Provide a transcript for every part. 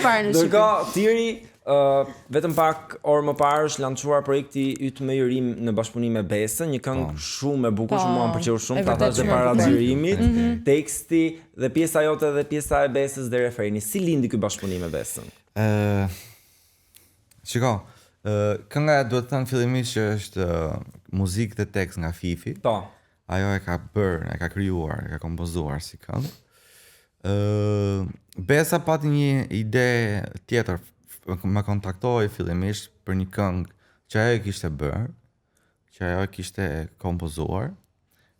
parë në Shqipëri. Ndërkohë Tiri vetëm pak orë më parë është lançuar projekti yt më i ri në bashkëpunim me Besën, një këngë shumë e bukur, shumë më pëlqeu shumë, ta thash para xhirimit, teksti dhe pjesa jote dhe pjesa e Besës dhe referini. Si lindi ky bashkëpunim me Besën? Shiko, kënga duhet të thënë fillimisht që është muzikë dhe tekst nga Fifi. Po. Ajo e ka bërë, e ka krijuar, e ka kompozuar si këngë. Besa pati një ide tjetër, më kontaktoi fillimisht për një këngë që ajo e kishte bërë, që ajo e kishte kompozuar.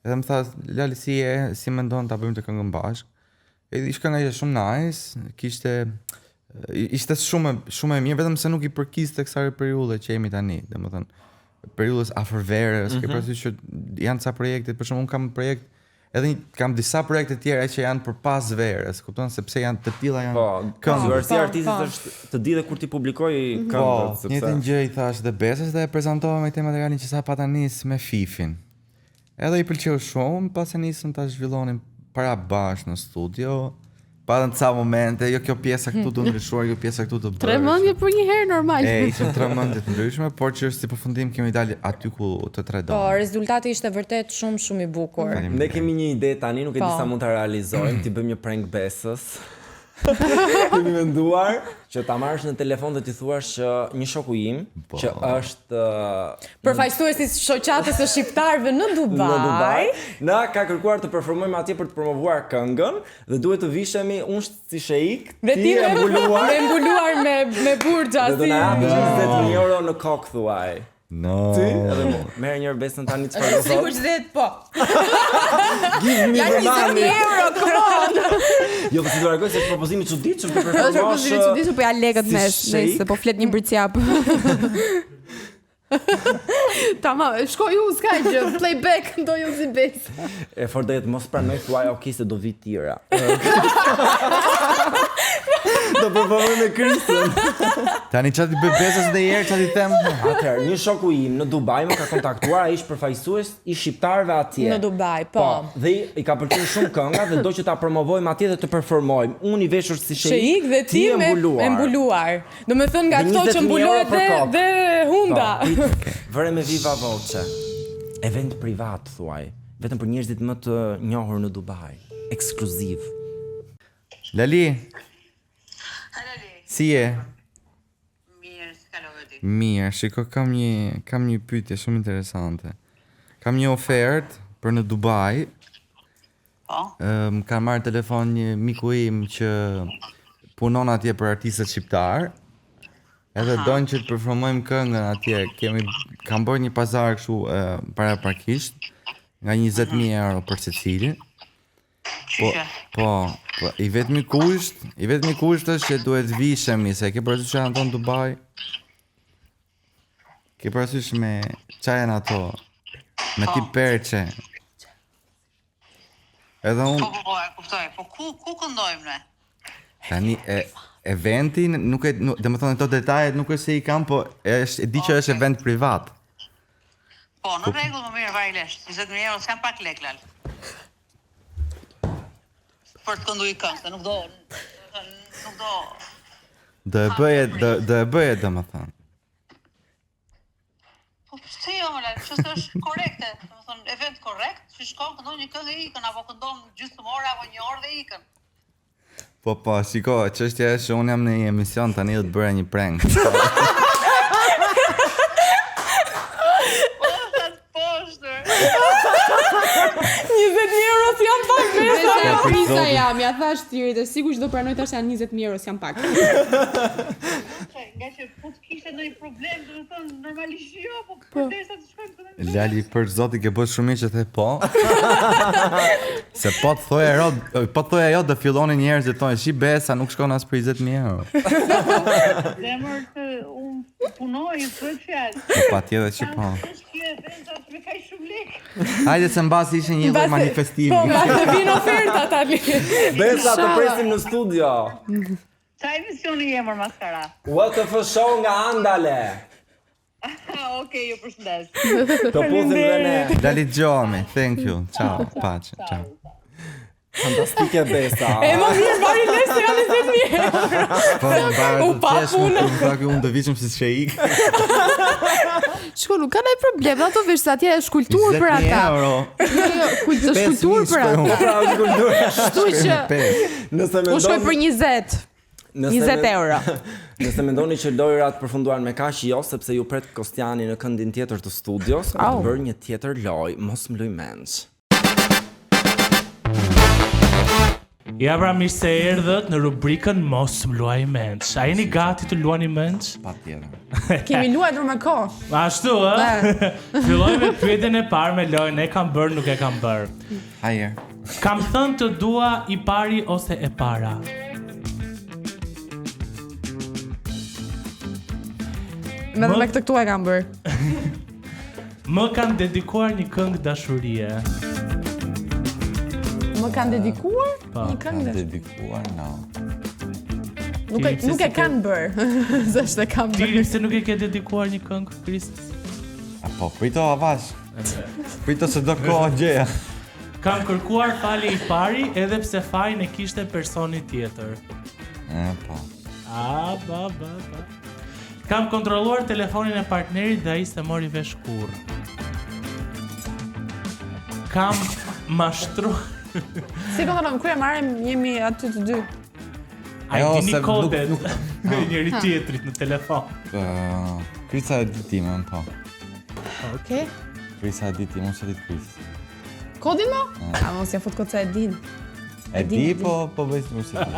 Edhe më tha, Lali, si mendon ta bëjmë të këngën bashkë? Ishte kënga shumë nice, ishte shumë e mirë, vetëm se nuk i përkiste kësaj periudhe që jemi tani, domethënë periudhës afër verës, ke parasysh që janë ca projekte, për shembull unë kam projekt edhe kam disa projekte tjera që janë për pas verës, kupton, sepse janë të tilla janë këngë. Si artistit është të di dhe kur ti publikoj këngët, sepse njëjtën gjë i thash dhe Besës dhe e prezantova me këtë materialin që sa pata nis me Fifin. Edhe i pëlqeu shumë, pas e nisëm ta zhvillonim para bash në studio. Patën ca momente, jo kjo pjesa këtu do ndryshuar, kjo pjesa këtu do bëj. Tremendje për një herë normal. Ishte tremendje të ndryshme, por që si përfundim kemi dalë aty ku të tredon. Po, rezultati ishte vërtet shumë i bukur. Ne kemi një ide tani, nuk e di sa mund ta realizojmë, ti bëjmë një prank Besës. Kemi menduar që ta marrësh në telefon dhe t'i thuash që një shoku im që është përfaqësuesi i shoqatës së shqiptarëve në Dubai, na ka kërkuar të performojmë atje për të promovuar këngën dhe duhet të vishemi unë si sheik, ti e mbuluar me burxha si. Dhe do na japësh 20.000 euro në kokë thuaj. No. Ti edhe mo. Merr një Besën tani çfarë do? Sigurisht dhe po. Give me the money. Euro, come on. Jo, po si do largoj se është propozimi i çuditshëm për Është propozimi i çuditshëm, po ja lekët mes, nëse po flet një bricjap. Tamam, shkoj u s'ka gjë, playback ndoj si Besë. E fort do jetë mos pranoj thuaj, okay, se do vi tira. Do përpëroj me Kristën. Tani çati bëj Besës dhe herë çati them. Atëherë, një shoku im në Dubai më ka kontaktuar, ai është përfaqësues i shqiptarëve atje. Në Dubai, po. Dhe i ka pëlqyer shumë kënga dhe do që ta promovojmë atje dhe të performojmë. Unë i veshur si sheik dhe ti me mbuluar. Domethënë nga ato që mbulohet dhe hunda. Vëre me viva voce. Event privat thuaj, vetëm për njerëzit më të njohur në Dubai, ekskluziv. Lali. Si je? Mirë, s'kalove ti. Mirë, shiko kam një pyetje shumë interesante. Kam një ofertë për në Dubai. Po. Më ka marrë telefon një miku im që punon atje për artistët shqiptar. Edhe dojnë që të performojmë këngën atje. Kam bërë një pazar kështu paraprakisht nga 20.000 euro për secili. Po, i vetmi kusht është që duhet vishemi, se ke parasysh që janë tonë Dubai. Ke parasysh me çajan ato, me tip perçe. Edhe unë Po, e kuptoj. Po ku këndojmë ne? tani eventi nuk e, domethënë ato detajet nuk është se i kam, po e di që është event privat. Po, në rregull, më mirë, vaj lesh. 20.000 euro s'kam pak lek lal. Për të këndu i këngë, se nuk do. Do e bëje domethënë. Po pse jo, më lal, ç'është është korekte, domethënë event korrekt, që shkon këndon një këngë e ikën apo këndon gjysmore apo një orë dhe ikën. Po, shiko, çështja është unë jam në një emision tani do të bëra një prank. Poshtë. 20.000 euro s'jam pak Besa. Prisa jam, ja thash Tirit, e sigurisht do pranoj tash janë 20.000 euro s'jam pak. Nga që po të kishte ndonjë problem, do të thonë normalisht jo, po përderisa të shkojmë këtu. Lali, për zoti ke bërë shumë mirë që the po. Se po të thoja jo do fillonin njerëzit thonë, shi Besa nuk shkon as për 20.000 euro. Zemër të unë punoj, të fjalë. Patjetër që po. Kjo eventat me kaq shumë lek. Hajde se mbasi ishte një lloj manifestimi. Po, nga të vinë oferta tani. Besa, të presim në studio. Qa emisioni jemër maskara? What the fuck show nga Andale. Okej, ju përshëndes. Të puthim dhe ne. Lali Gjomi, thank you. Ciao, pace, ciao. Fantastike Besa. E më mirë, bari nesër ka 20.000 euro. Po, U pa punë. unë të viqëm si sheik. Shko, nuk ka ndaj problem, ato vesh se atje është kulturë për ata. 20.000 euro. Është kulturë për ata. Pra, është kultura. Kështu që Nëse u shkoj mendoni për 20. 20 euro. Nëse mendoni që lojrat përfunduan me kaq jo, sepse ju pret Kostiani në këndin tjetër të studios, ka të bërë një tjetër lojë, mos më luj mend. Ja pra mirë se erdhët në rubrikën Mos më luaj mendsh. A jeni gati të luani mendsh? Patjetër. Kemi luajtur me kohë. Ashtu, ë? Filloj me pyetjen e parë me lojën e kam bërë, nuk e kam bërë. Hajer. Kam thënë të dua i pari ose e para. Me këtë këtu e kam bërë. Më kanë dedikuar një këngë dashurie. Më kanë dedikuar një Kam këngë. dedikuar, no. Nuk e kanë bërë. S'është e kam Ti bërë. se nuk e ke dedikuar një këngë, Kristis? Po, prito avash. Prito se do kohë gjeja. Kam kërkuar falje i pari edhe pse fajin e kishte personi tjetër. Po. Ba. Kam kontrolluar telefonin e partnerit dhe ai s'e mori vesh kurrë. Kam mashtruar. Si kontrollojmë kur e marrim jemi aty të dy. Ai Jo, dini se kodet nuk- në njëri tjetrit në telefon. Krisa e ditimin, po. Okej. Krisa e ditimin, unë se ditë Kris. Kodin mo? A mos ja fut kod se e din. E din, di, e din. po bëjtë më se di.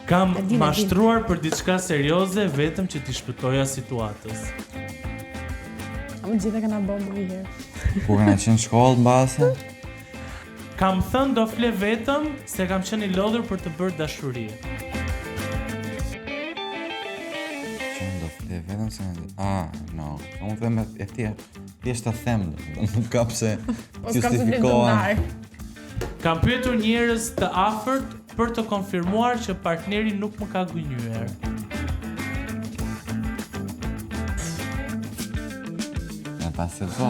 Kam E din. mashtruar për diçka serioze vetëm që t'i shpëtoja situatës. A më gjithë e kanë bërë më herë. Kur kanë qenë shkollë mbase, Kam thënë do fle vetëm se kam qenë i lodhur për të bërë dashuri. qenë do fle vetëm se no. Unë them e thjesht ta them, nuk ka pse Po s'kam të flet justifikohen. dëmnar. Kam pyetur njerëz të afërt për të konfirmuar që partneri nuk më ka gënjur. E pas e po.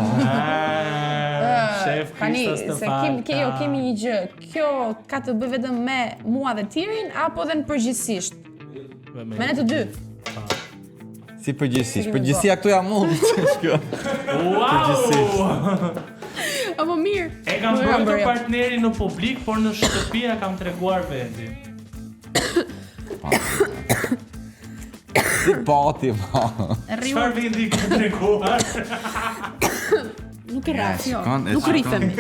Shef Tani, Kristas se kemi një gjë. Kjo ka të bëj vetëm me mua dhe Tirin apo edhe në përgjithsisht? Me ne të dy. Si përgjithsisht, kemi përgjithësia këtu jam unë. Shko. Wow! Apo mirë. E kam Nuk e kam bërë bërë, jo. partneri në publik, por në shtëpi e kam treguar vendin. Si pati, po. Çfarë vendi ke treguar? Nuk e rraf, jo. shkon, e Nuk shkon. rrifemi.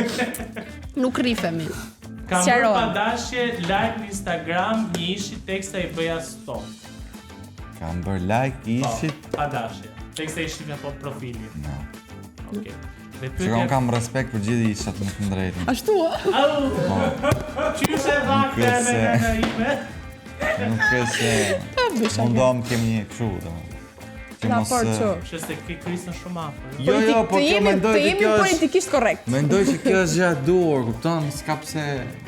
Nuk rrifemi. Kam bërë Sqarohem. padashje live në Instagram, një ishi teksta i bëja stop. Kam bërë like ishit. Padashje. Teksta i shifja po profilin. No. Okej. Dhe Shkon pyetja kam respekt për gjithë ishat në të drejtën. Ashtu, a? Qyshe vakte Nuk me e se. në ime? Nuk e se mundom kemi një kështu, domethënë. Që mos Raport që. Shë se ke Krisën shumë afër. Jo, po kjo mendoj të se jemi kjo është politikisht korrekt. mendoj që kjo është gjë e duhur, kupton? S'ka pse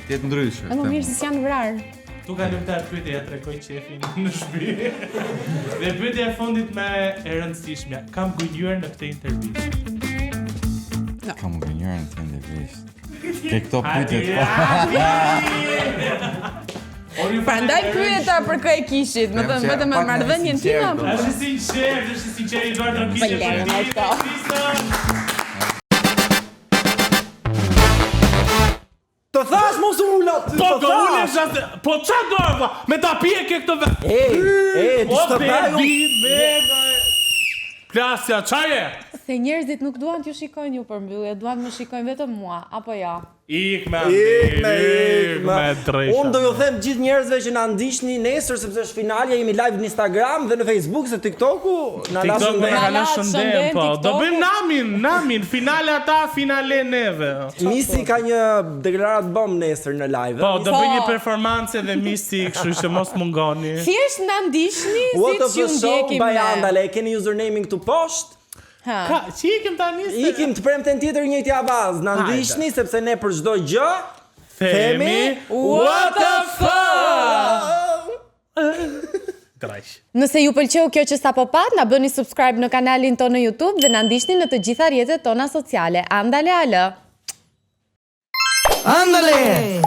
të jetë ndryshe. E më mirë se s'janë vrarë. Tu ka lëmtar pyetje ja tregoj qefin në shtëpi. Dhe pyetja e fundit më e rëndësishme. Kam gënjur në këtë intervistë. Kam gënjur në të ndërvisht. Ke këto pyetje. Prandaj pyeta për kë e kishit, më thënë vetëm me marrëdhënien time. Është sinqer i duar të kishë Bëjnë, për Marko. Të thash mos ulat. Po do ulesh atë. Po çfarë do valla? Me ta pije ke këtë vetë. Ti Po s'të bëj. bebi. Klasja, çaje? Se njerëzit nuk duan t'ju shikojnë ju përmbyllje, duan më shikojnë vetëm mua, apo ja? Ik me Unë do ju them gjithë njerëzve që na ndiqni nesër sepse është finalja, jemi live në Instagram dhe në Facebook se TikToku na TikTok lasën me dhe ka lënë shënden, shëndem, po. Do TikToku. bëjmë namin, finale ata, finale neve. Misi ka një deklaratë bëm nesër në live. Po, do Po. bëj një performancë dhe misi, kështu që mos mungoni. Thjesht na ndiqni What of siç ju the show ndjekim by ne. Andale, keni username-in këtu poshtë? Ha. Ka, që ikim tani se... Ikim të premten tjetër njëjtë avaz. Na Hajde. ndiqni sepse ne për çdo gjë Themi, what the fuck? Graq. Nëse ju pëlqeu kjo që sapo pat, na bëni subscribe në kanalin tonë në YouTube dhe na ndiqni në të gjitha rrjetet tona sociale. Andale alë. Andale!